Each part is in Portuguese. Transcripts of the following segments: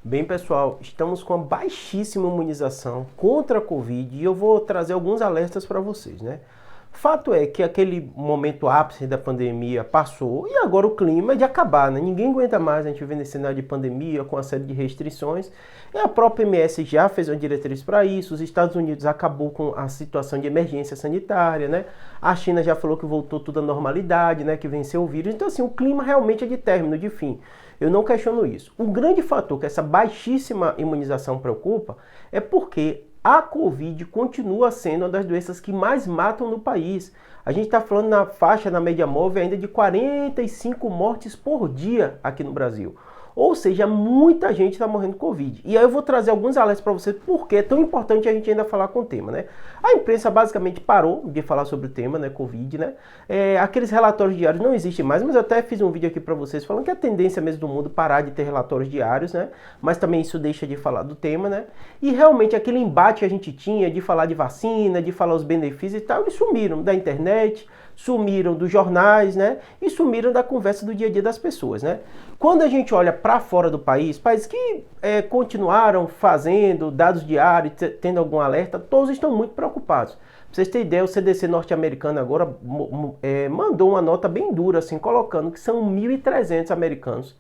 Bem, pessoal, estamos com a baixíssima imunização contra a Covid e eu vou trazer alguns alertas para vocês, né? Fato é que aquele momento ápice da pandemia passou e agora o clima é de acabar, né? Ninguém aguenta mais a gente viver nesse cenário de pandemia com uma série de restrições. E a própria OMS já fez uma diretriz para isso, os Estados Unidos acabou com a situação de emergência sanitária, né? A China já falou que voltou tudo à normalidade, né? Que venceu o vírus. Então, assim, o clima realmente é de término, de fim. Eu não questiono isso. O grande fator que essa baixíssima imunização preocupa é porque a Covid continua sendo uma das doenças que mais matam no país. A gente está falando na faixa, na média móvel, ainda de 45 mortes por dia aqui no Brasil. Ou seja, muita gente está morrendo de Covid. E aí eu vou trazer alguns alertas para vocês porque é tão importante a gente ainda falar com o tema, né? A imprensa basicamente parou de falar sobre o tema, né? Covid, né? Aqueles relatórios diários não existem mais, mas eu até fiz um vídeo aqui para vocês falando que é a tendência mesmo do mundo parar de ter relatórios diários, né? Mas também isso deixa de falar do tema, né? E realmente aquele embate que a gente tinha de falar de vacina, de falar os benefícios e tal, eles sumiram da internet, sumiram dos jornais, né? E sumiram da conversa do dia a dia das pessoas, né? Quando a gente olha para fora do país, países que continuaram fazendo dados diários, tendo algum alerta, todos estão muito preocupados. Pra vocês terem ideia, o CDC norte-americano agora mandou uma nota bem dura, assim, colocando que são 1.300 americanos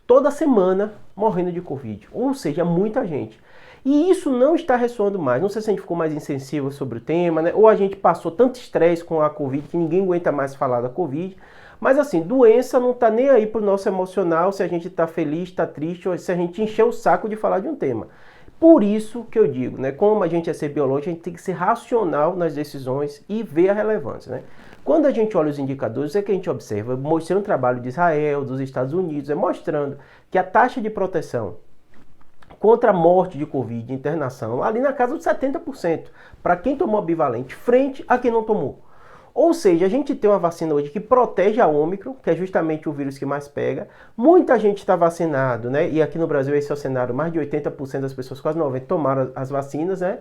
toda semana morrendo de Covid. Ou seja, muita gente. E isso não está ressoando mais. Não sei se a gente ficou mais insensível sobre o tema, né? Ou a gente passou tanto estresse com a Covid que ninguém aguenta mais falar da Covid. Mas assim, doença não está nem aí pro nosso emocional, se a gente está feliz, está triste, ou se a gente encher o saco de falar de um tema. Por isso que eu digo, né? Como a gente é ser biológico, a gente tem que ser racional nas decisões e ver a relevância, né? Quando a gente olha os indicadores, é que a gente observa, mostrando o trabalho de Israel, dos Estados Unidos, mostrando que a taxa de proteção contra a morte de Covid, internação, ali na casa de 70%, para quem tomou a bivalente, frente a quem não tomou. Ou seja, a gente tem uma vacina hoje que protege a Ômicron, que é justamente o vírus que mais pega. Muita gente está vacinado, né? E aqui no Brasil esse é o cenário, mais de 80% das pessoas, quase 90%, tomaram as vacinas, né?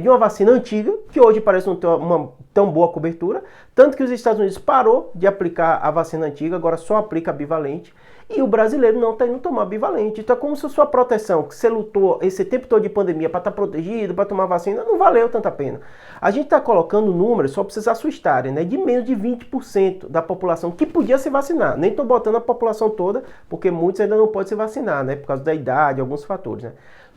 De uma vacina antiga, que hoje parece não ter uma tão boa cobertura. Tanto que os Estados Unidos parou de aplicar a vacina antiga, agora só aplica a bivalente. E o brasileiro não está indo tomar bivalente. Então é como se a sua proteção, que você lutou esse tempo todo de pandemia para estar protegido, para tomar vacina, não valeu tanta pena. A gente está colocando números, só para vocês assustarem, né, de menos de 20% da população que podia se vacinar. Nem estou botando a população toda, porque muitos ainda não podem se vacinar, né, por causa da idade, alguns fatores, né.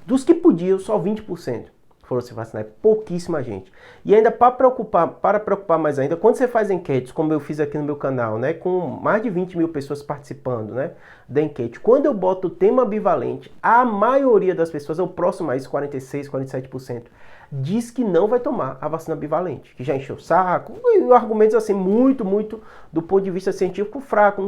Dos que podiam, só 20% foram se vacinar, é pouquíssima gente. E ainda para preocupar mais ainda, quando você faz enquetes, como eu fiz aqui no meu canal, né, com mais de 20 mil pessoas participando, né, da enquete, quando eu boto o tema bivalente, a maioria das pessoas, é o próximo a isso, 46%, 47%, diz que não vai tomar a vacina bivalente, que já encheu o saco, e argumentos assim, muito do ponto de vista científico fraco,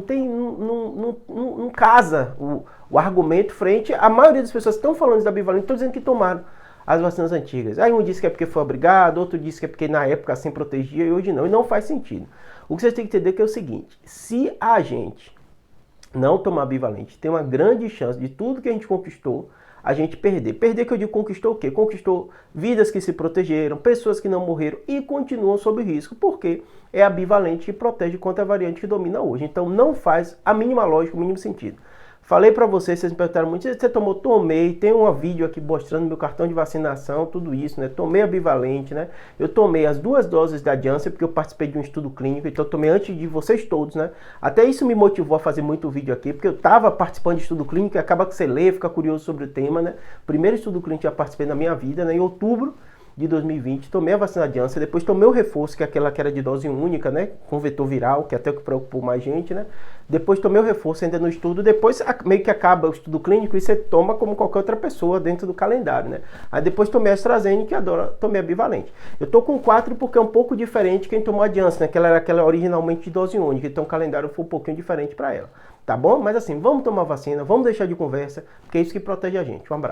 não casa o argumento frente, a maioria das pessoas estão falando da bivalente, estão dizendo que tomaram as vacinas antigas. Aí um disse que é porque foi obrigado, outro disse que é porque na época assim protegia e hoje não. E não faz sentido. O que vocês têm que entender é o seguinte, se a gente não tomar bivalente, tem uma grande chance de tudo que a gente conquistou, a gente perder. Perder que eu digo conquistou o quê? Conquistou vidas que se protegeram, pessoas que não morreram e continuam sob risco, porque é a bivalente que protege contra a variante que domina hoje. Então não faz a mínima lógica, o mínimo sentido. Falei pra vocês me perguntaram muito, você tomou? Tomei, tem um vídeo aqui mostrando meu cartão de vacinação, tudo isso, né? Tomei a bivalente, né? Eu tomei as 2 doses da Janssen, porque eu participei de um estudo clínico, então eu tomei antes de vocês todos, né? Até isso me motivou a fazer muito vídeo aqui, porque eu tava participando de estudo clínico e acaba que você lê, fica curioso sobre o tema, né? Primeiro estudo clínico que eu participei na minha vida, né? Em outubro de 2020, tomei a vacina Janssen, depois tomei o reforço, que é aquela que era de dose única, né, com vetor viral, que é até o que preocupou mais gente, né, depois tomei o reforço ainda no estudo, depois meio que acaba o estudo clínico e você toma como qualquer outra pessoa dentro do calendário, né, aí depois tomei a AstraZeneca e agora tomei a bivalente. Eu tô com 4 porque é um pouco diferente quem tomou a Janssen, né, que ela era aquela originalmente de dose única, então o calendário foi um pouquinho diferente para ela, tá bom? Mas assim, vamos tomar vacina, vamos deixar de conversa, porque é isso que protege a gente. Um abraço.